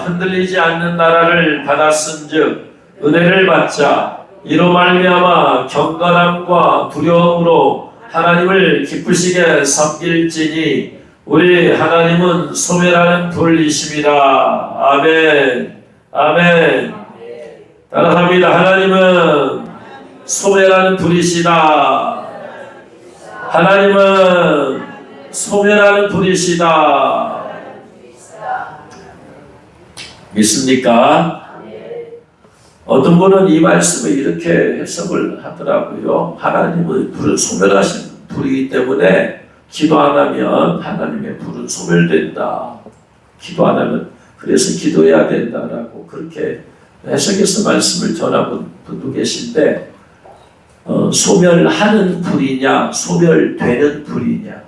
흔들리지 않는 나라를 받았은즉 은혜를 받자. 이로 말미암아 경건함과 두려움으로 하나님을 기쁘시게 섬길지니 우리 하나님은 소멸하는 불이심이라. 아멘. 아멘. 따라합니다. 하나님은 소멸하는 불이시다. 하나님은 소멸하는 불이시다. 믿습니까? 어떤 분은 이 말씀을 이렇게 해석을 하더라고요. 하나님의 불은 소멸하신 불이기 때문에 기도 안 하면 하나님의 불은 소멸된다. 기도 안 하면 그래서 기도해야 된다라고 그렇게 해석해서 말씀을 전하는 분도 계신데, 소멸하는 불이냐 소멸되는 불이냐.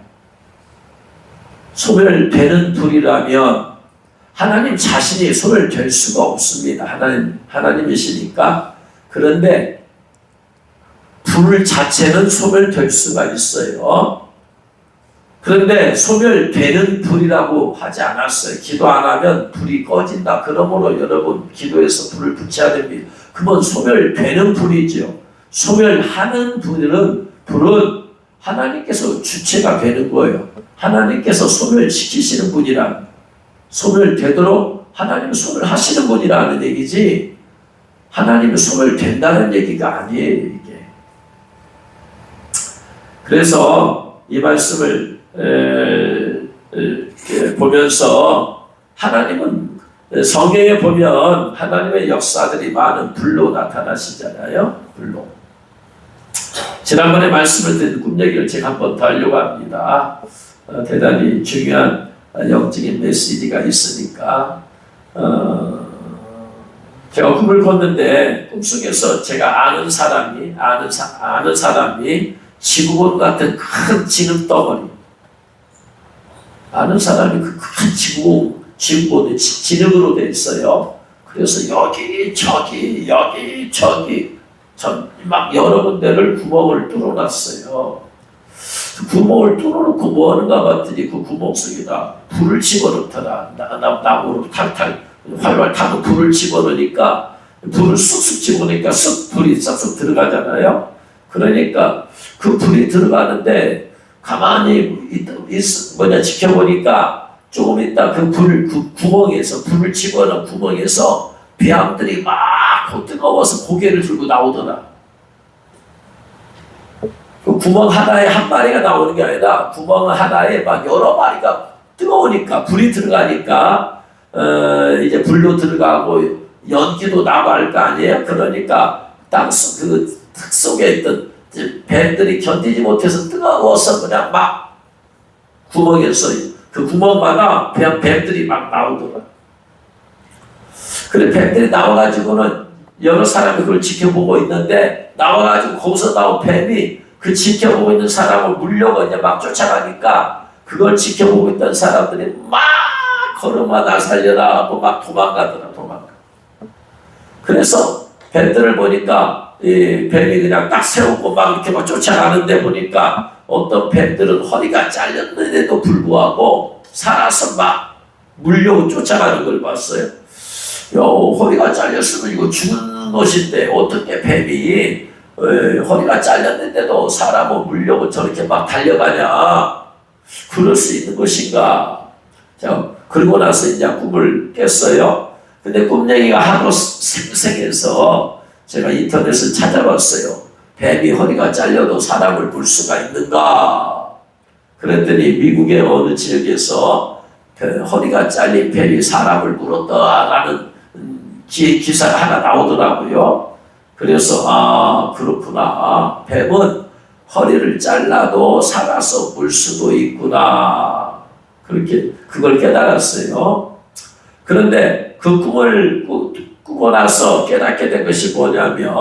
소멸되는 불이라면 하나님 자신이 소멸될 수가 없습니다. 하나님이시니까. 그런데 불 자체는 소멸될 수가 있어요. 그런데 소멸되는 불이라고 하지 않았어요. 기도 안 하면 불이 꺼진다. 그러므로 여러분 기도해서 불을 붙여야 됩니다. 그건 소멸되는 불이죠. 소멸하는 불은 하나님께서 주체가 되는 거예요. 하나님께서 소멸시키시는 분이란, 소멸되도록 하나님은 소멸하시는 분이라는 얘기지, 하나님은 소멸된다는 얘기가 아니에요, 이게. 그래서 이 말씀을 보면서 하나님은 성경에 보면 하나님의 역사들이 많은 불로 나타나시잖아요. 불로. 지난번에 말씀을 드린 꿈 얘기를 제가 한번 더 하려고 합니다. 대단히 중요한 영적인 메시지가 있으니까. 제가 꿈을 꿨는데 꿈속에서 제가 아는 사람이 지구본 같은 큰 진흙 덩어리, 아는 사람이 그 큰 지구본이 진흙으로 돼 있어요. 그래서 여기 저기 막 여러 군데를 구멍을 뚫어놨어요. 그 구멍을 뚫어놓고 뭐 하는가 봤더니 그 구멍 속에다 불을 집어넣더라. 나무로 탈탈 활활 타고 불을 집어넣으니까, 불을 쑥쑥 집어넣으니까 불이 싹싹 들어가잖아요. 그러니까 그 불이 들어가는데 가만히 지켜보니까 조금 있다 그 구멍에서, 불을 집어넣은 구멍에서 배암들이 막 뜨거워서 고개를 들고 나오더라. 그 구멍 하나에 한 마리가 나오는 게 아니라 구멍 하나에 막 여러 마리가 뜨거우니까, 불이 들어가니까 이제 불도 들어가고 연기도 나고 할 거 아니에요. 그러니까 그 흙 속에 있던 뱀들이 견디지 못해서 뜨거워서 그냥 막 구멍에서, 그 구멍마다 뱀들이 막 나오더라. 그래 뱀들이 나와가지고는 여러 사람이 그걸 지켜보고 있는데, 나와가지고 거기서 나온 뱀이 그 지켜보고 있는 사람을 물려고 이제 막 쫓아가니까 그걸 지켜보고 있던 사람들이 막 걸음아 나 살려라 하고 막 도망가. 그래서 뱀들을 보니까 이 뱀이 그냥 딱 세우고 막 이렇게 막 쫓아가는데 보니까 어떤 뱀들은 허리가 잘렸는데도 불구하고 살아서 막 물려고 쫓아가는 걸 봤어요. 허리가 잘렸으면 이거 죽은 것인데 어떻게 뱀이 허리가 잘렸는데도 사람을 물려고 저렇게 막 달려가냐. 그럴 수 있는 것인가. 자, 그러고 나서 이제 꿈을 깼어요. 근데 꿈 얘기가 하도 생생해서 제가 인터넷을 찾아봤어요. 뱀이 허리가 잘려도 사람을 물 수가 있는가? 그랬더니 미국의 어느 지역에서 허리가 잘린 뱀이 사람을 물었다라는 기사가 하나 나오더라고요. 그래서 그렇구나. 뱀은 허리를 잘라도 살아서 물 수도 있구나. 그렇게 그걸 깨달았어요. 그런데 그 꿈을 꾸고 나서 깨닫게 된 것이 뭐냐면,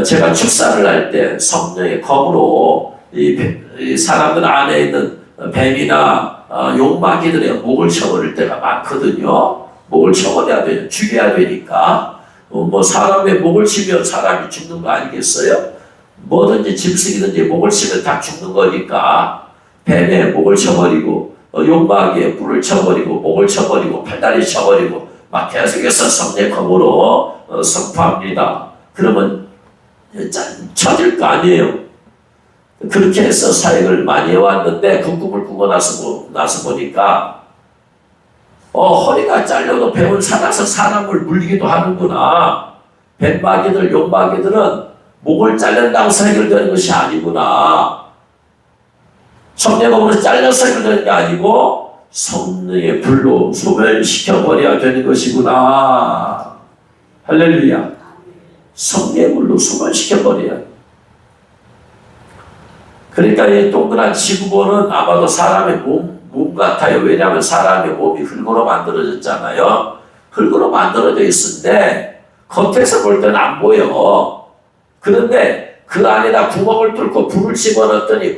제가 축사를 할 때 성령의 검으로 이 사람들 안에 있는 뱀이나 용마귀들의 목을 쳐버릴 때가 많거든요. 목을 쳐버려야 돼요. 죽여야 되니까. 뭐 사람의 목을 치면 사람이 죽는 거 아니겠어요? 뭐든지 짐승이든지 목을 치면 다 죽는 거니까 뱀의 목을 쳐버리고, 용마귀의 뿔을 쳐버리고, 목을 쳐버리고, 팔다리 쳐버리고, 막 계속해서 성령의 검으로 선포합니다. 그러면 쳐질 거 아니에요. 그렇게 해서 사역을 많이 해왔는데 그 꿈을 꾸고 나서 보니까 허리가 잘려도 뱀은 살아서 사람을 물리기도 하는구나. 뱀마귀들, 용마귀들은 목을 잘린다고 해결되는 것이 아니구나. 성령의 검으로 잘려서 해결되는 게 아니고 성령의 불로 소멸시켜버려야 되는 것이구나. 할렐루야. 성령의 불로 소멸시켜버려야 돼. 그러니까 이 동그란 지구본은 아마도 사람의 몸 같아요. 왜냐하면 사람의 몸이 흙으로 만들어졌잖아요. 흙으로 만들어져 있는데 겉에서 볼 때는 안 보여. 그런데 그 안에다 구멍을 뚫고 불을 집어넣었더니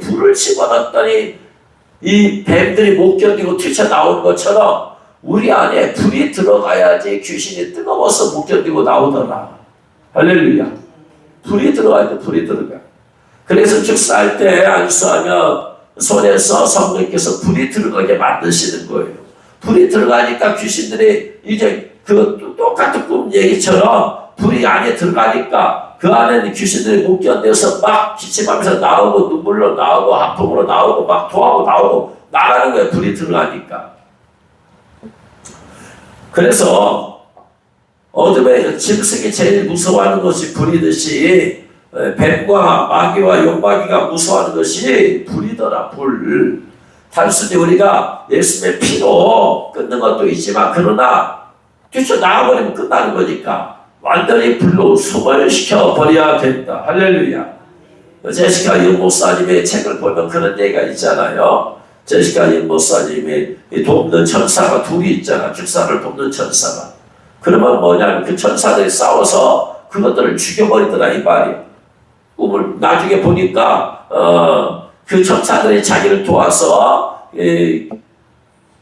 이 뱀들이 못 견디고 튀쳐나온 것처럼 우리 안에 불이 들어가야지 귀신이 뜨거워서 못 견디고 나오더라. 할렐루야. 불이 들어가야 돼. 불이 들어가. 그래서 축사할 때 안수하면 손에서 성령께서 불이 들어가게 만드시는 거예요. 불이 들어가니까 귀신들이 이제 그 똑같은 꿈 얘기처럼 불이 안에 들어가니까 그 안에는 귀신들이 못 견뎌서 막 기침하면서 나오고 눈물로 나오고 하품으로 나오고 막 토하고 나오고 나가는 거예요. 불이 들어가니까. 그래서 어둠의 짐승이 제일 무서워하는 것이 불이듯이 뱀과 마귀와 용마귀가 무서워하는 것이 불이더라. 불. 단순히 우리가 예수님의 피로 끊는 것도 있지만 그러나 뛰쳐나가버리면 끝나는 거니까 완전히 불로 소멸시켜 버려야 된다. 할렐루야. 제시카 임 목사님의 책을 보면 그런 얘기가 있잖아요. 제시카 임 목사님이 돕는 천사가 둘이 있잖아. 축사를 돕는 천사가. 그러면 뭐냐면 그 천사들이 싸워서 그것들을 죽여버리더라 이 말이야. 꿈을 나중에 보니까 그 천사들이 자기를 도와서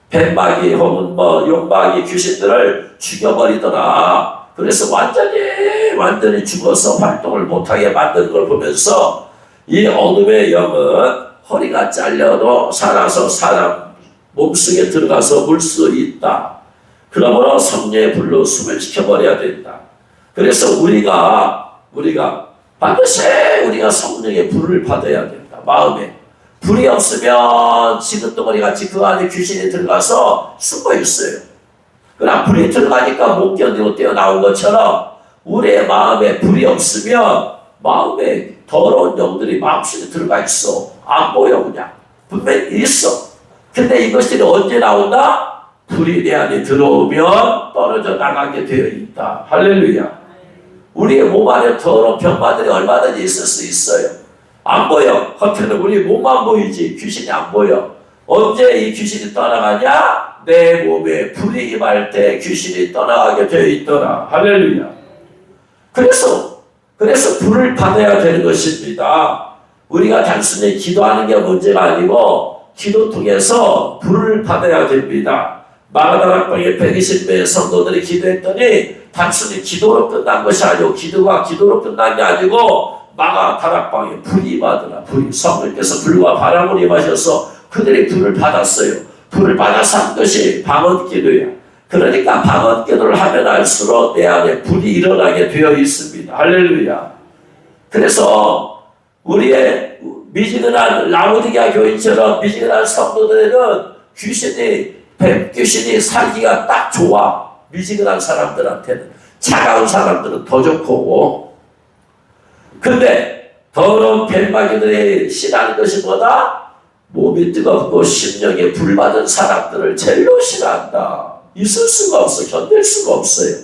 뱀마귀 혹은 용마귀 귀신들을 죽여버리더라. 그래서 완전히 죽어서 활동을 못하게 만드는 걸 보면서 이 어둠의 영은 허리가 잘려도 살아서 사람 몸속에 들어가서 물 수 있다. 그러므로 성령의 불로 소멸시켜버려야 된다. 그래서 우리가 반드시 우리가 성령의 불을 받아야 된다. 마음에 불이 없으면 지긋덩어리 같이 그 안에 귀신이 들어가서 숨어 있어요. 그러나 불이 들어가니까 못 견디고 뛰어나온 것처럼 우리의 마음에 불이 없으면 마음에 더러운 영들이 마음속에 들어가 있어. 안 보여 그냥. 분명히 있어. 근데 이것들이 언제 나온다? 불이 내 안에 들어오면 떨어져 나가게 되어 있다. 할렐루야. 우리의 몸 안에 더러운 병마들이 얼마든지 있을 수 있어요. 안 보여. 겉에는 우리 몸만 보이지 귀신이 안 보여. 언제 이 귀신이 떠나가냐? 내 몸에 불이 임할 때 귀신이 떠나가게 되어 있더라. 할렐루야. 그래서 불을 받아야 되는 것입니다. 우리가 단순히 기도하는 게 문제가 아니고 기도 통해서 불을 받아야 됩니다. 마가다락방에 120명의 성도들이 기도했더니 단순히 기도로 끝난 것이 아니고 기도로 끝난 게 아니고 마가다락방에 불이 임하더라. 불이 성령께서 불과 바람을 임하셔서 그들이 불을 받았어요. 불을 받아서 한 것이 방언기도야. 그러니까 방언기도를 하면 할수록 내 안에 불이 일어나게 되어 있습니다. 할렐루야. 그래서 우리의 미지근한 라오디게아 교인처럼 미지근한 성도들은 뱀귀신이 살기가 딱 좋아. 미지근한 사람들한테는. 차가운 사람들은 더 좋고. 근데 더러운 뱀마귀들이 싫어하는 것이 뭐다? 몸이 뜨겁고 심령에 불받은 사람들을 제일로 싫어한다. 있을 수가 없어. 견딜 수가 없어요.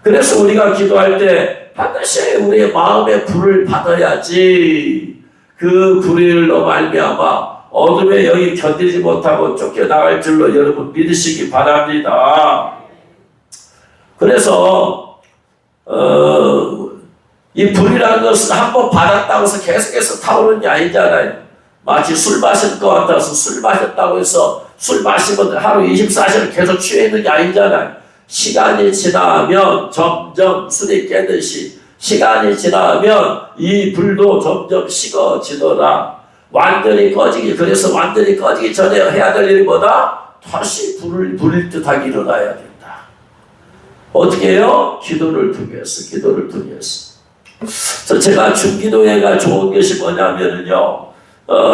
그래서 우리가 기도할 때 반드시 우리의 마음에 불을 받아야지 그 불일로 말미암아 어둠의 영이 견디지 못하고 쫓겨나갈 줄로 여러분 믿으시기 바랍니다. 그래서 이 불이라는 것은 한번 받았다고 해서 계속해서 타오르는 게 아니잖아요. 마치 술 마실 것 같아서 술 마셨다고 해서 술 마시면 하루 24시간 계속 취해 있는 게 아니잖아요. 시간이 지나면 점점 술이 깨듯이 시간이 지나면 이 불도 점점 식어지더라. 완전히 꺼지기 전에 해야 될 일보다 다시 불일 듯하게 일어나야 된다. 어떻게 해요? 기도를 통해서, 기도를 통해서. 그래서 제가 중기도회가 좋은 것이 뭐냐면은요,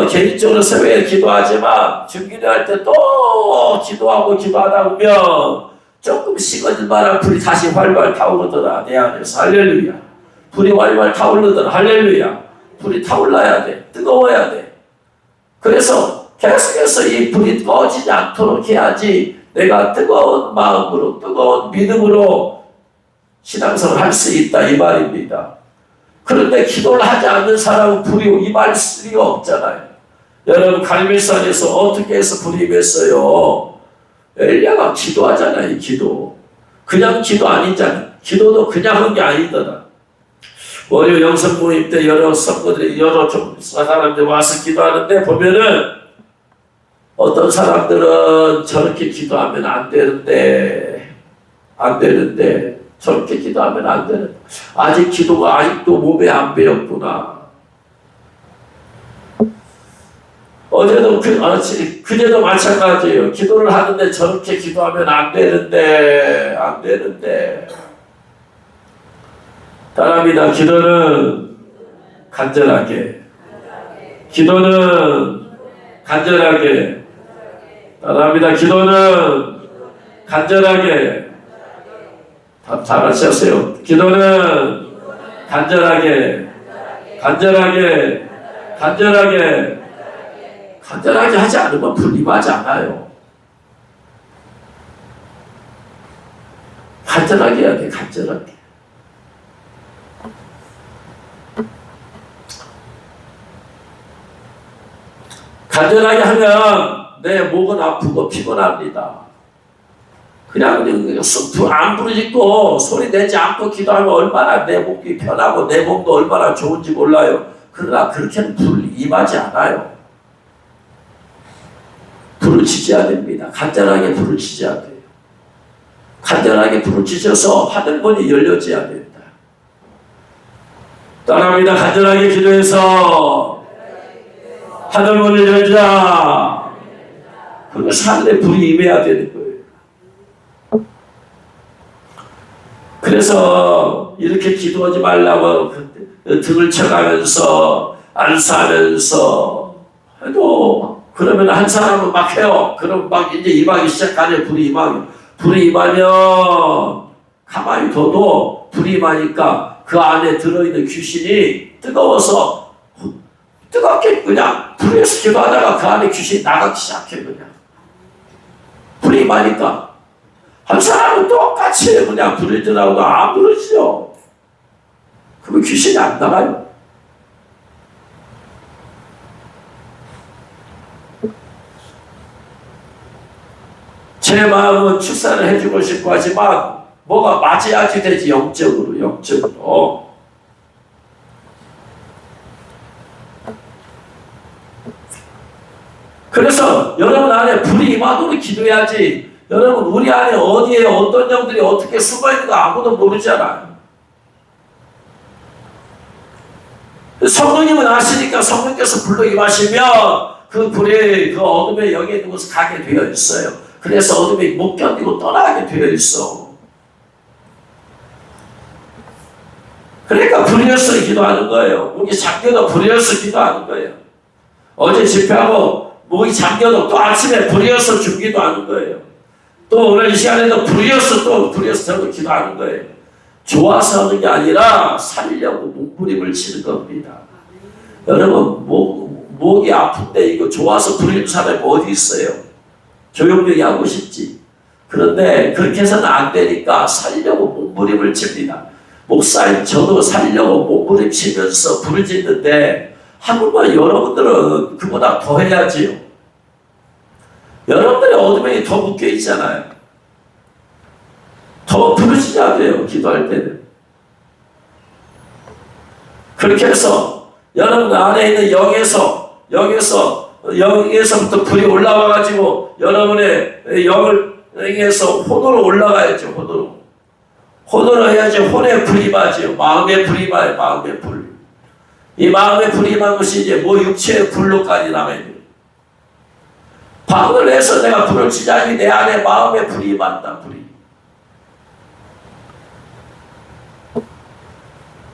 개인적으로 새벽에 기도하지만 중기도할 때 또 기도하고 기도하다 보면 조금 식어질 만한 불이 다시 활발 타오르더라. 내 안에서. 할렐루야. 불이 활발 타오르더라. 할렐루야. 불이 타올라야 돼. 뜨거워야 돼. 그래서 계속해서 이 불이 꺼지지 않도록 해야지 내가 뜨거운 마음으로, 뜨거운 믿음으로 신앙생활을 할 수 있다, 이 말입니다. 그런데 기도를 하지 않는 사람은 불이 임할 수가 없잖아요. 여러분, 갈멜산에서 어떻게 해서 불이 임했어요? 엘리야가 기도하잖아요, 기도. 그냥 기도 아니잖아요. 기도도 그냥 한 게 아니더라. 월요 영성 모임 때 여러 성도들이, 여러 사람들이 와서 기도하는데 보면은 어떤 사람들은 저렇게 기도하면 안 되는데, 저렇게 기도하면 안 되는데, 아직 기도가 아직도 몸에 안 배웠구나. 어제도 그제도 마찬가지예요. 기도를 하는데 저렇게 기도하면 안 되는데. 따라합니다. 기도는 간절하게. 따라합니다. 기도는 간절하게. 잘하셨어요. 기도는 간절하게 하지 않으면 불임하지 않아요. 간절하게 해야 돼, 간절하게. 간절하게 하면 내 목은 아프고 피곤합니다. 그냥 안 부르짖고 소리 내지 않고 기도하면 얼마나 내 목이 편하고 내 몸도 얼마나 좋은지 몰라요. 그러나 그렇게는 불 임하지 않아요. 불을 지져야 됩니다. 간절하게 불을 지져야 돼요. 간절하게 불을 지져서 하늘문이 열려져야 된다. 따라합니다. 간절하게 기도해서 하늘문을 열자. 그래서 하늘에 불이 임해야 되는 거예요. 그래서 이렇게 기도하지 말라고 등을 쳐가면서 안수하면서 해도, 그러면 한 사람은 막 해요. 그럼 막 이제 임하기 시작하네. 불이 임하면 가만히 둬도 불이 임하니까 그 안에 들어있는 귀신이 뜨거워서 뜨겁게 그냥 불에서 기도하다가 그 안에 귀신이 나가기 시작해. 그냥 불이 임하니까 한 사람은 똑같이 그냥 부르더라고도 안 부르지요. 그러면 귀신이 안 나가요. 제 마음은 출산을 해주고 싶고 하지만 뭐가 맞아야지 되지. 영적으로. 그래서 여러분 안에 불이 임하도록 기도해야지. 여러분, 우리 안에 어디에 어떤 영들이 어떻게 숨어있는가 아무도 모르잖아요. 성령님은 아시니까 성령께서 불로 임하시면 그 불이 그 어둠의 영에 있는 곳에 가게 되어 있어요. 그래서 어둠이 못 견디고 떠나게 되어 있어. 그러니까 불이어서 기도하는 거예요. 목이 잠겨도 불이어서 기도하는 거예요. 어제 집회하고 목이 잠겨도 또 아침에 불이어서 주기도 하는 거예요. 또 오늘 이 시간에도 불이어서 저도 기도하는 거예요. 좋아서 하는 게 아니라 살려고 몸부림을 치는 겁니다. 여러분, 목이 아픈데 이거 좋아서 부리는 사람이 어디 있어요? 조용히 하고 싶지. 그런데 그렇게 해서는 안 되니까 살려고 몸부림을 칩니다. 목사님, 저도 살려고 몸부림 치면서 부르짖는데 하물며 여러분들은 그보다 더 해야지요. 여러분들의 어둠에 더 묶여 있잖아요. 더 부르짖어야 돼요, 기도할 때는. 그렇게 해서 여러분 안에 있는 영에서부터 불이 올라와가지고 여러분의 영에서 혼으로 올라가야죠. 혼으로 해야지. 혼의 불이 임하죠. 마음의 불이 임해요. 마음의 불. 이 마음의 불이 임한 것이 이제 육체의 불로까지 나가야 돼요. 방언을 해서 내가 불을 치자니 내 안에 마음의 불이 임한다. 불이.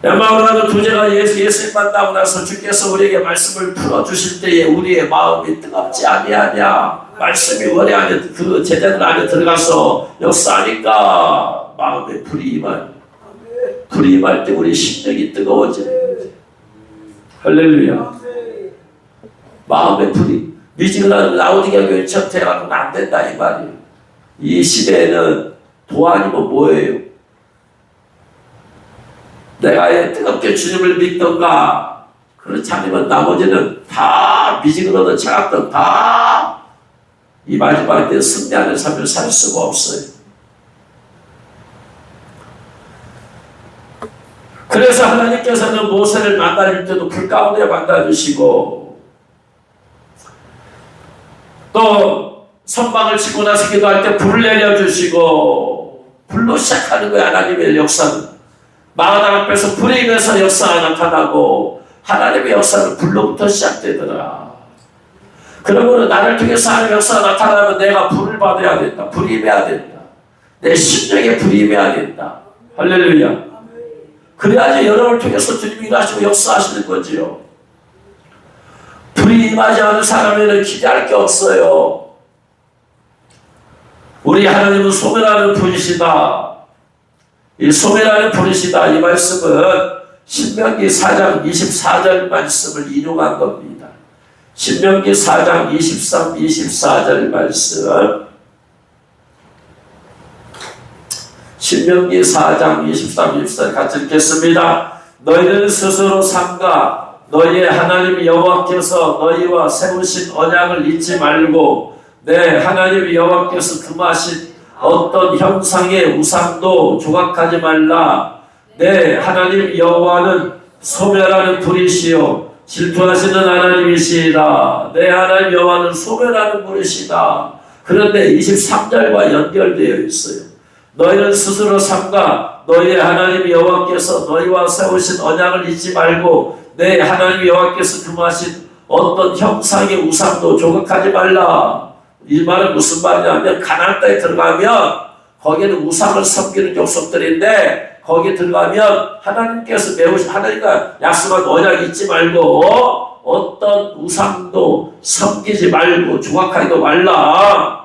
마음으로 두제가 예수님 만나고 나서 주께서 우리에게 말씀을 풀어주실 때에 우리의 마음이 뜨겁지 아니하냐. 말씀이 우리 안에 그 제자들 안에 들어가서 역사하니까 마음에 불이 임할 때 우리 심령이 뜨거워져요. 할렐루야. 마음에 불이 미지근한 라우디게아 교회처럼 돼가고는 안 된다 이 말이에요. 이 시대에는 도안이면 뭐예요? 내가 뜨겁게 주님을 믿던가 그렇지 않으면 나머지는 다 미지근하든 차갑든 다 이 마지막 때 승리하는 삶을 살 수가 없어요. 그래서 하나님께서는 모세를 만나줄 때도 불 가운데 만나주시고 또 선방을 치고 나서 기도할 때 불을 내려주시고 불로 시작하는 거예요. 하나님의 역사는 마가당 앞에서 불에 임해서 역사가 나타나고 하나님의 역사는 불로부터 시작되더라. 그러므로 나를 통해서 하나님의 역사가 나타나면 내가 불을 받아야 된다. 불이 임해야 된다. 내 심령에 불이 임해야 된다. 할렐루야. 그래야지 여러분을 통해서 주님이 일하시고 역사하시는 거지요. 불이 임하지 않은 사람에는 기대할 게 없어요. 우리 하나님은 소멸하는 분이시다. 이 소멸하는 분이시다. 이 말씀은 신명기 4장 24절 말씀을 인용한 겁니다. 신명기 4장 23, 24절 말씀. 신명기 4장 23, 24절 같이 읽겠습니다. 너희는 스스로 삼가 너희의 하나님 여호와께서 너희와 세우신 언약을 잊지 말고 내 하나님 여호와께서 금하신 어떤 형상의 우상도 조각하지 말라. 내 하나님 여호와는 소멸하는 불이시요 질투하시는 하나님이시라. 내 하나님 여호와는 소멸하는 분이시다. 그런데 23절과 연결되어 있어요. 너희는 스스로 삼가 너희의 하나님 여호와께서 너희와 세우신 언약을 잊지 말고 내 하나님 여호와께서 금하신 어떤 형상의 우상도 조각하지 말라. 이 말은 무슨 말이냐면 가나안 땅에 들어가면 거기에는 우상을 섬기는 족속들인데 거기 들어가면 하나님께서 메우신 하나님과 약속한 언약 잊지 말고 어떤 우상도 섬기지 말고 조각하지도 말라.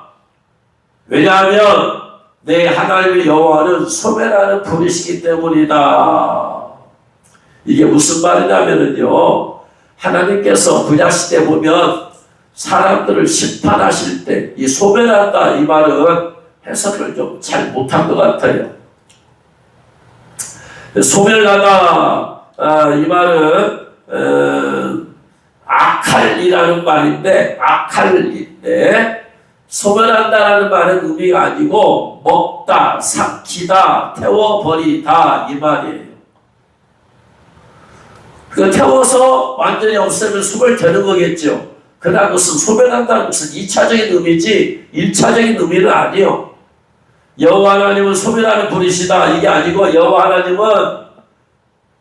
왜냐하면 내 하나님의 여호와는 소멸하는 분이시기 때문이다. 이게 무슨 말이냐면요, 하나님께서 구약시대 보면 사람들을 심판하실 때 이 소멸한다 이 말은 해석을 좀 잘 못한 것 같아요. 소멸하다 이 말은 악할이라는 말인데 악할인데 소멸한다라는 말은 의미가 아니고 먹다, 삭히다, 태워버리다 이 말이에요. 그 태워서 완전히 없애면 소멸되는 거겠죠. 그러나 그것은 소멸한다는 것은 2차적인 의미지 1차적인 의미는 아니에요. 여호와 하나님은 소멸하는 분이시다 이게 아니고 여호와 하나님은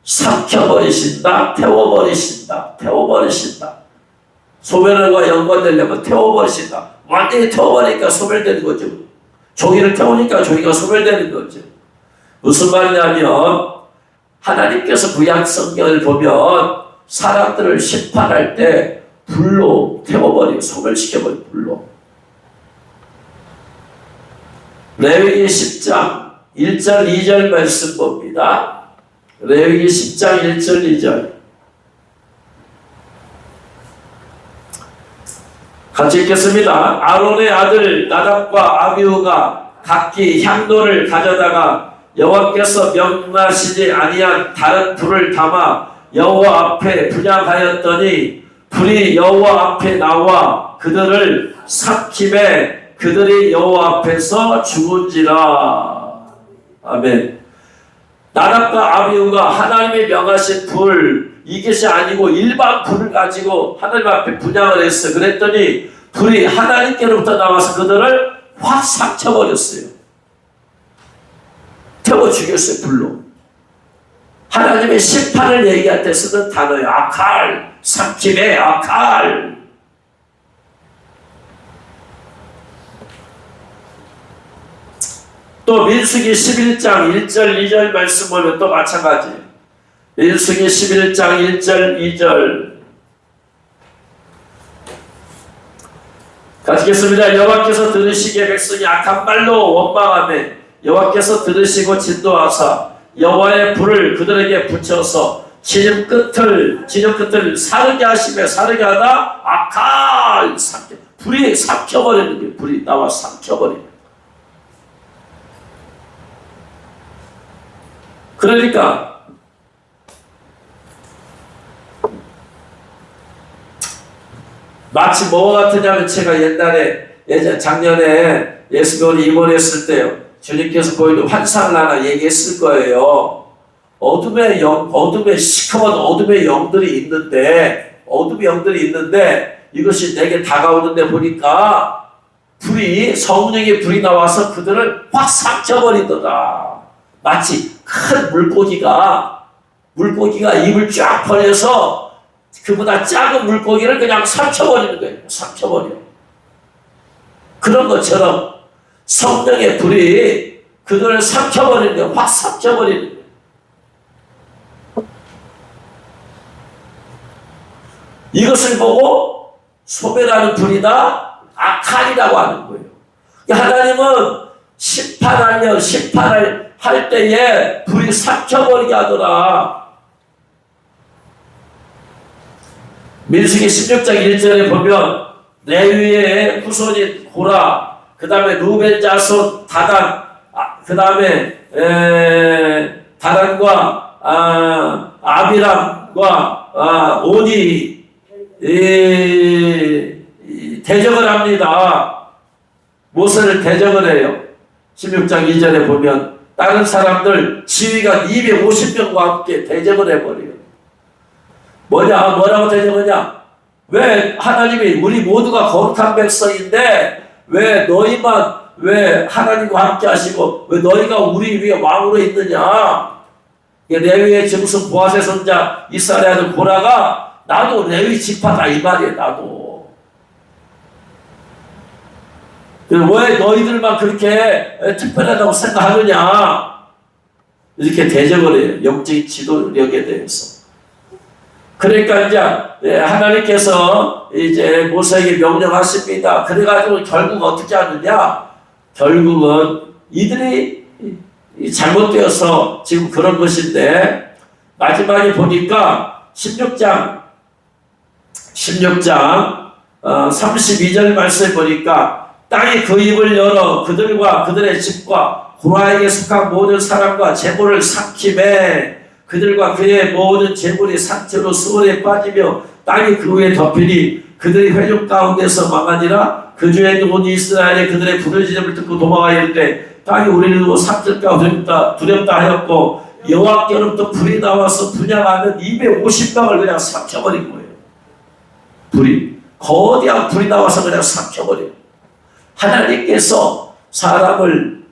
삭혀버리신다, 태워버리신다. 소멸과 연관되려면 태워버리신다. 완전히 태워버리니까 소멸되는 거죠. 종이를 태우니까 종이가 소멸되는 거죠. 무슨 말이냐면 하나님께서 구약 성경을 보면 사람들을 심판할 때 불로 태워버리고 소멸시켜버리고 불로. 레위기 10장 1절 2절 말씀 봅니다. 레위기 10장 1절 2절 같이 읽겠습니다. 아론의 아들 나답과 아비후가 각기 향도를 가져다가 여호와께서 명하시지 아니한 다른 불을 담아 여호와 앞에 분향하였더니 불이 여호와 앞에 나와 그들을 삭힘에 그들이 여호와 앞에서 죽은지라. 아멘. 나답과 아비후가 하나님이 명하신 불 이것이 아니고 일반 불을 가지고 하나님 앞에 분향을 했어요. 그랬더니 불이 하나님께로부터 나와서 그들을 확 삭혀버렸어요. 태워 죽였어요. 불로. 하나님의 심판을 얘기할 때 쓰는 단어예요. 아칼, 삭힘의 아칼. 또 민수기 11장 1절 2절 말씀 보면 또 마찬가지예요. 민수기 11장 1절 2절 같이 읽겠습니다. 여호와께서 들으시기에 백성이 악한 말로 원망하며 여호와께서 들으시고 진노하사 여호와의 불을 그들에게 붙여서 진영 끝을 사르게 하시며 사르게 하다 악한 불이 삼켜버리는 거예요. 불이 나와 삼켜버리는 거예요. 그러니까 마치 뭐가 같으냐면 제가 작년에 예수교회 입원했을 때요. 주님께서 보이는 환상을 하나 얘기했을 거예요. 어둠의 시커먼 어둠의 영들이 있는데 이것이 내게 다가오는데 보니까 성령의 불이 나와서 그들을 확 삼켜버리더라. 마치 큰 물고기가 입을 쫙 벌려서 그보다 작은 물고기를 그냥 삼켜버리는 거예요. 삼켜버려. 그런 것처럼 성령의 불이 그들을 삼켜버리는 거예요. 확 삼켜버리는 거예요. 이것을 보고 소멸하는 불이다, 악한이라고 하는 거예요. 하나님은 심판을 할 때에 불이 삼켜버리게 하더라. 민수기 16장 1절에 보면 레위의 후손인 고라, 그 다음에 루벤 자손 다단, 그 다음에 다단과 아비람과 오니 대적을 합니다. 모세를 대적을 해요. 16장 2절에 보면 다른 사람들 지휘관 250명과 함께 대적을 해버려요. 뭐라고 대적하냐? 왜 하나님이 우리 모두가 거룩한 백성인데 왜 하나님과 함께 하시고 왜 너희가 우리 위에 왕으로 있느냐? 레위의 증손 보아스의 손자 이스라엘 아들 고라가 나도 레위 지파다 이 말이에요. 나도. 왜 너희들만 그렇게 특별하다고 생각하느냐? 이렇게 대적을 해요. 영적인 지도력에 대해서. 그러니까 이제 하나님께서 이제 모세에게 명령하십니다. 그래가지고 결국 어떻게 하느냐? 결국은 이들이 잘못되어서 지금 그런 것인데 마지막에 보니까 16장 32절 말씀에 보니까 땅이 그 입을 열어 그들과 그들의 집과 고라에게 속한 모든 사람과 재물을 삼키매 그들과 그의 모든 재물이 상처로 수월에 빠지며 땅이 그 위에 덮이니 그들이 회족 가운데서 망하니라. 그 주에 있는 온 이스라엘이 그들의 부르짖음을 듣고 도망하여 이르되 땅이 우리를 삼킬까 두렵다 하였고 여호와께로부터 불이 나와서 분양하는 250명을 그냥 삼켜버린 거예요. 거대한 불이 나와서 그냥 삼켜버려요. 하나님께서 사람을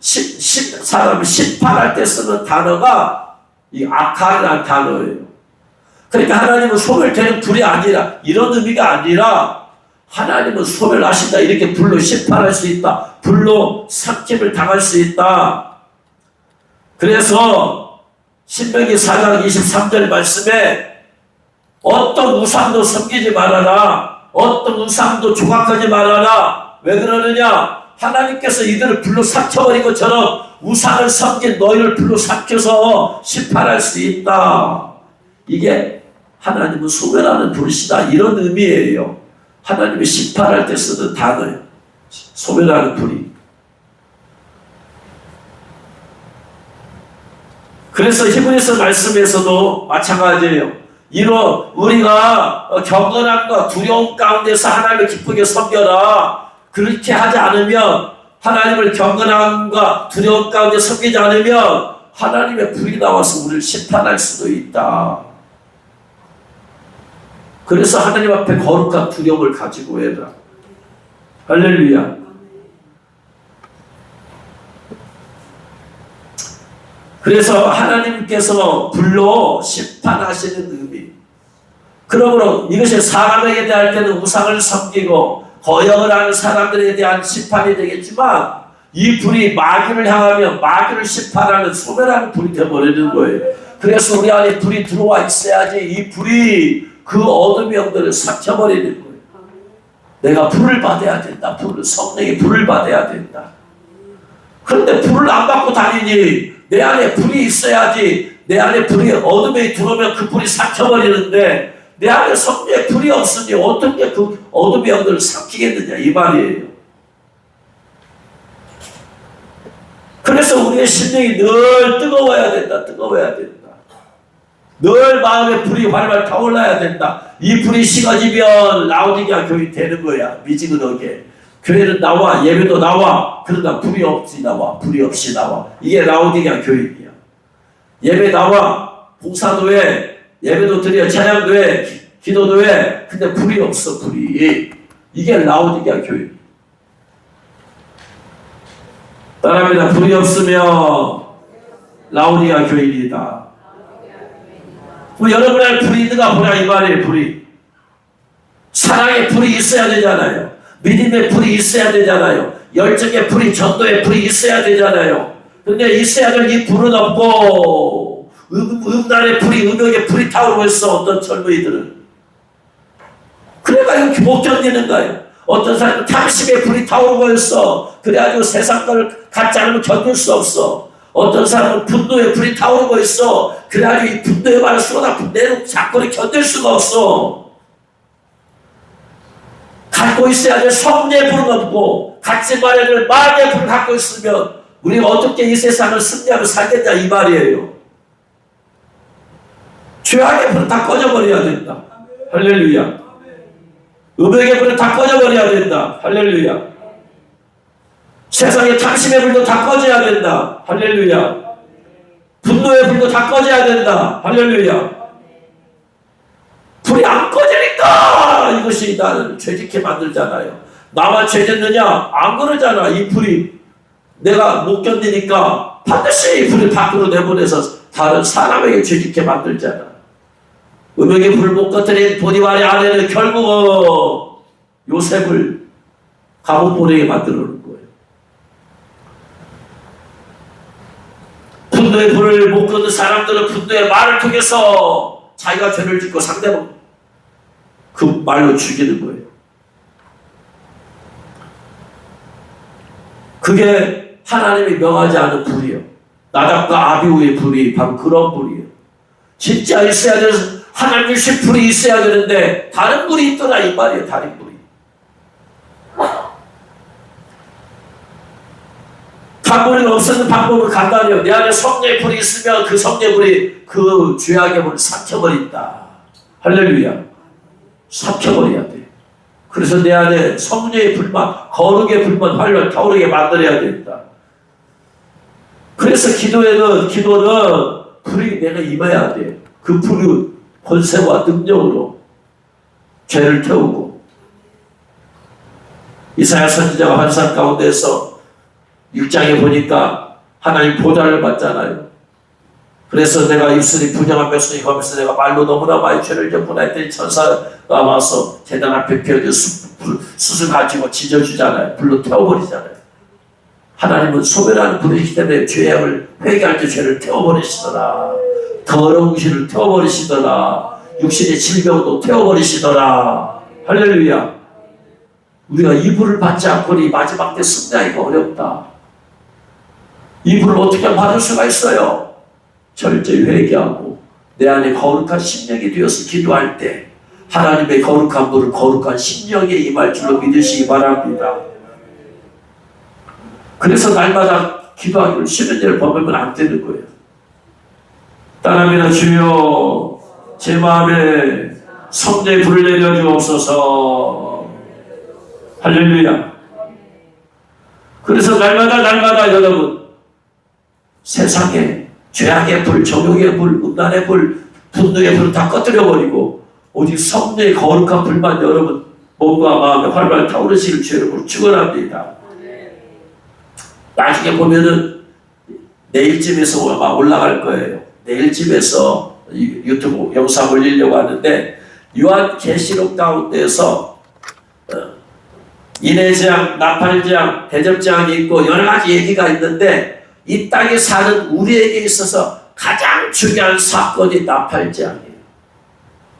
심판할 때 쓰는 단어가 이 악한이라는 단어예요. 그러니까 하나님은 소멸되는 불이 아니라 이런 의미가 아니라 하나님은 소멸하신다. 이렇게 불로 심판할 수 있다. 불로 삭김을 당할 수 있다. 그래서 신명기 4장 23절 말씀에 어떤 우상도 섬기지 말아라. 어떤 우상도 조각하지 말아라. 왜 그러느냐? 하나님께서 이들을 불로 삭혀버린 것처럼 우상을 섬긴 너희를 불로 삭혀서 심판할 수 있다. 이게 하나님은 소멸하는 불이시다. 이런 의미예요. 하나님이 심판할 때 쓰는 단어예요. 소멸하는 불이. 그래서 히브리서 말씀에서도 마찬가지예요. 우리가 경건함과 두려움 가운데서 하나님을 기쁘게 섬겨라. 그렇게 하지 않으면 하나님을 경건함과 두려움 가운데 섬기지 않으면 하나님의 불이 나와서 우리를 심판할 수도 있다. 그래서 하나님 앞에 거룩한 두려움을 가지고 해라. 할렐루야. 그래서 하나님께서 불로 심판하시는 의미. 그러므로 이것이 사람에게 대할 때는 우상을 섬기고 거역을 하는 사람들에 대한 심판이 되겠지만 이 불이 마귀를 향하며 마귀를 심판하는 소멸하는 불이 되어버리는 거예요. 그래서 우리 안에 불이 들어와 있어야지 이 불이 그 어둠의 영들을 삭혀버리는 거예요. 내가 불을 받아야 된다. 성령의 불을 받아야 된다. 그런데 불을 안 받고 다니니 내 안에 불이 있어야지. 내 안에 불이 어둠에 들어오면 그 불이 삭혀버리는데 내 안에 성령의 불이 없으니 어떻게 그 어둠의 영들을 삭히겠느냐 이 말이에요. 그래서 우리의 심령이 늘 뜨거워야 된다. 뜨거워야 된다. 늘 마음에 불이 활활 타올라야 된다. 이 불이 식어지면 라오디게아 교회 되는 거야. 미지근하게. 교회는 나와, 예배도 나와. 그러다 불이 없이 나와. 불이 없이 나와. 이게 라오디게아 교회이야. 예배 나와. 봉사도 해. 예배도 드려. 찬양도 해. 기도도 해. 근데 불이 없어. 불이. 이게 라오디게아 교회. 따라합니다. 불이 없으면 라오디게아 교회입니다. 여러분 안에 불이 있는가 보라 이 말이에요. 불이. 사랑의 불이 있어야 되잖아요. 믿음의 불이 있어야 되잖아요. 열정의 불이, 전도의 불이 있어야 되잖아요. 근데 있어야 될 이 불은 없고 음란의 불이, 음욕의 불이 타오르고 있어. 어떤 젊은이들은. 그래가 이렇게 못 견디는 거예요. 어떤 사람은 탐심의 불이 타오르고 있어. 그래가지고 세상 걸 갖지 않으면 견딜 수 없어. 어떤 사람은 분노의 불이 타오르고 있어. 그래가지고 이 분노의 말을 쏟아붓고 내는 사건을 견딜 수가 없어. 갖고 있어야 될 성령의 불은 없고 갖지 말아야 될 마음의 불을 갖고 있으면 우리가 어떻게 이 세상을 승리하며 살겠냐 이 말이에요. 죄악의 불은 다 꺼져버려야 된다. 할렐루야. 음욕의 불은 다 꺼져버려야 된다. 할렐루야. 세상의 탐심의 불도 다 꺼져야 된다. 할렐루야. 분노의 불도 다 꺼져야 된다. 할렐루야. 불이 안 꺼지니까 이것이 나를 죄짓게 만들잖아요. 나만 죄짓느냐? 안 그러잖아. 이 불이 내가 못 견디니까 반드시 이 불을 밖으로 내보내서 다른 사람에게 죄짓게 만들잖아. 음욕의 불을 못 꺼뜨린 보디발의 아내는 결국은 요셉을 감옥 보내게 만들어 놓은 거예요. 분노의 불을 못 끄는 사람들은 분노의 말을 통해서 자기가 죄를 짓고 상대방 그 말로 죽이는 거예요. 그게 하나님이 명하지 않은 불이에요. 나답과 아비후의 불이 바로 그런 불이에요. 진짜 있어야 되는 하나님 주신 불이 있어야 되는데 다른 불이 있더라 이 말이에요. 다른 불이. 방법이 없어도 방법은 간단해요. 내 안에 성령의 불이 있으면 그 성령의 불이 그 죄악의 불을 삭혀버린다. 할렐루야. 삭혀버려야 돼. 그래서 내 안에 성령의 불만, 거룩의 불만 활활 타오르게 만들어야 된다. 그래서 기도는 불이 내가 임해야 돼. 그 불이 권세와 능력으로 죄를 태우고 이사야 선지자가 환상 가운데서 6장에 보니까 하나님 보좌를 받잖아요. 그래서 내가 입술이 부정한 백성이 거면서 내가 말로 너무나 많이 죄를 졌구나 했더니 천사가 와서 제단 앞에 펴져 숯을 가지고 지져주잖아요. 불로 태워버리잖아요. 하나님은 소멸하는 불이기 때문에 죄악을 회개할 때 죄를 태워버리시더라. 더러운 죄를 태워버리시더라. 육신의 질병도 태워버리시더라. 할렐루야. 우리가 이 불을 받지 않고는 마지막 때 승리하기가 어렵다. 이 불을 어떻게 받을 수가 있어요? 철저히 회개하고 내 안에 거룩한 심령이 되어서 기도할 때 하나님의 거룩한 불을 거룩한 심령에 임할 줄로 믿으시기 바랍니다. 그래서 날마다 기도하기를 쉬는 일을 범하면 안 되는 거예요. 따라합니다. 주여 제 마음에 성령의 불을 내려주옵소서. 할렐루야. 그래서 날마다 여러분 세상에 죄악의 불, 정욕의 불, 음란의 불, 분노의 불을 다 꺼뜨려버리고 오직 성령의 거룩한 불만 여러분 몸과 마음에 활활 타오르시길 주여로 축원합니다. 나중에 보면은 내일쯤에서 아마 올라갈 거예요. 내일쯤에서 유튜브 영상 올리려고 하는데 요한계시록 가운데서 인해재앙, 나팔재앙, 대접재앙이 있고 여러 가지 얘기가 있는데 이 땅에 사는 우리에게 있어서 가장 중요한 사건이 나팔장이에요.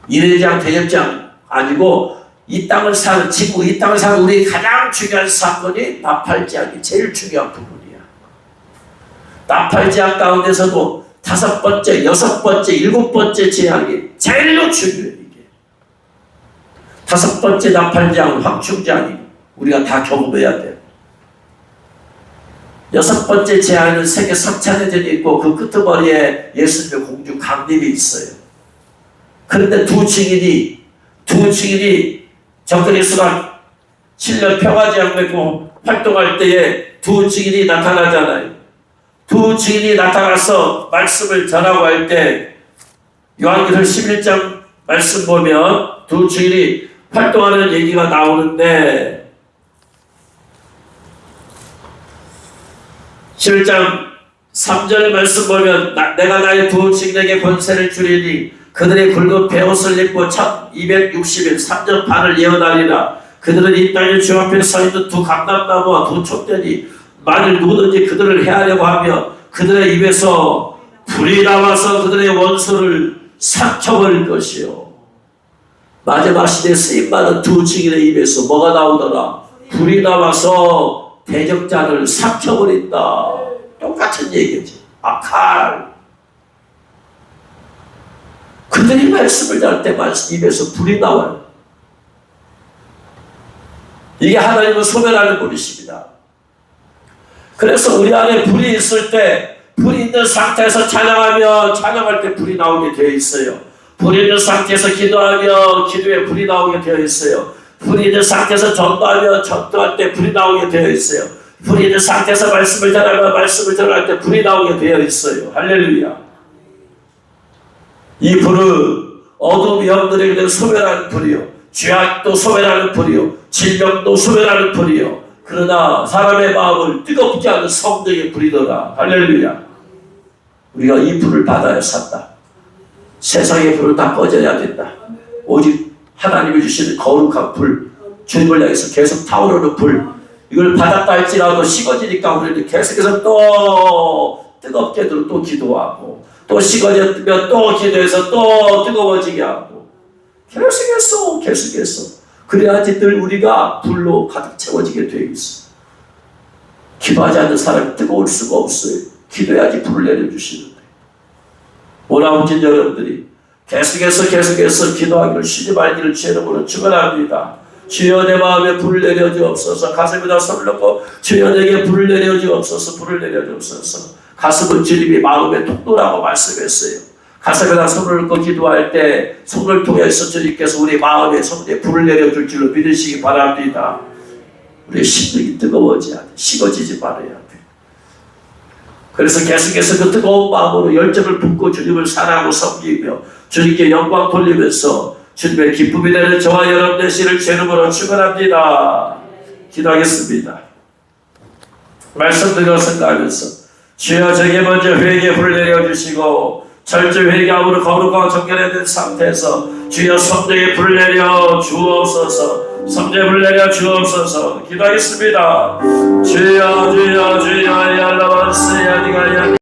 이례장, 대접장 아니고 이 땅을 사는 지구, 이 땅을 사는 우리 가장 중요한 사건이 나팔장이 제일 중요한 부분이야. 나팔장 가운데서도 5번째, 6번째, 7번째 재앙이 제일로 중요해. 이게 5번째 나팔장은 황충장이 우리가 다 경험해야 돼. 6번째 재앙은 세계 3차 대전이 있고 그 끄트머리에 예수님의 공중 강림이 있어요. 그런데 두 증인이 적그리스도가 7년 평화제약 맺고 활동할 때에 두 증인이 나타나잖아요. 두 증인이 나타나서 말씀을 전하고 할 때 요한계시록 11장 말씀 보면 두 증인이 활동하는 얘기가 나오는데 11장 3절 말씀 보면 내가 나의 두 증인에게 권세를 주리니 그들의 굵은 베옷을 입고 1260일 3년 반을 예언하리라. 그들은 이 땅에 주 앞에 서 있는 두 감람나무와 두 촉대니 만일 누구든지 그들을 해하려고 하며 그들의 입에서 불이 나와서 그들의 원수를 삭혀버릴 것이요. 마지막 시대에 쓰임받은 두 증인의 입에서 뭐가 나오더라? 불이 나와서 대적자를 삭혀버린다. 똑같은 얘기지. 칼. 그들이 말씀을 할 때 입에서 불이 나와요. 이게 하나님을 소멸하는 분이십니다. 그래서 우리 안에 불이 있을 때 불이 있는 상태에서 찬양하면 찬양할 때 불이 나오게 되어 있어요. 불이 있는 상태에서 기도하면 기도에 불이 나오게 되어 있어요. 불이 있는 상태에서 전도하면 전도할 때 불이 나오게 되어 있어요. 불이 있는 상태에서 말씀을 전하면 말씀을 전할 때 불이 나오게 되어 있어요. 할렐루야. 이 불은 어둠 영들에게 소멸하는 불이요, 죄악도 소멸하는 불이요, 질병도 소멸하는 불이요. 그러나 사람의 마음을 뜨겁지 않은 성령의 불이더라. 할렐루야. 우리가 이 불을 받아야 산다. 세상의 불은 다 꺼져야 된다. 오직 하나님이 주시는 거룩한 불, 주님을 향해서 계속 타오르는 불, 이걸 받았다 할지라도 식어지니까 우리는 계속해서 또 뜨겁게도 또 기도하고 또 식어지면 또 기도해서 또 뜨거워지게 하고 계속해서 그래야지 늘 우리가 불로 가득 채워지게 되어 있어. 기도하지 않는 사람이 뜨거울 수가 없어요. 기도해야지 불을 내려주시는데. 오라운진 여러분들이 계속해서 기도하기를 쉬지 말기를 주의 이름으로 축원합니다. 주여 내 마음에 불을 내려주옵소서. 가슴에다 손을 넣고 주여 내게 불을 내려주옵소서. 불을 내려주옵소서. 가슴은 주님이 마음에 통로라고 말씀했어요. 가슴에다 손을 넣고 기도할 때 손을 통해서 주님께서 우리 마음에 손에 불을 내려줄 줄로 믿으시기 바랍니다. 우리의 심령이 뜨거워져야 돼. 식어지지 말아야 돼. 그래서 계속해서 그 뜨거운 마음으로 열정을 붓고 주님을 사랑하고 섬기며 주님께 영광 돌리면서 주님의 기쁨이 되는 저와 여러분 되시를 제 이름으로 축원합니다. 기도하겠습니다. 말씀 드려 생각하면서 주여 저에게 먼저 회개의 불을 내려주시고 철저히 회개함으로 거룩하고 정결해진 상태에서 주여 성령의 불을 내려 주옵소서. 성령의 불을 내려 주옵소서. 기도하겠습니다. 주여 주여 주여 알라반스야 니가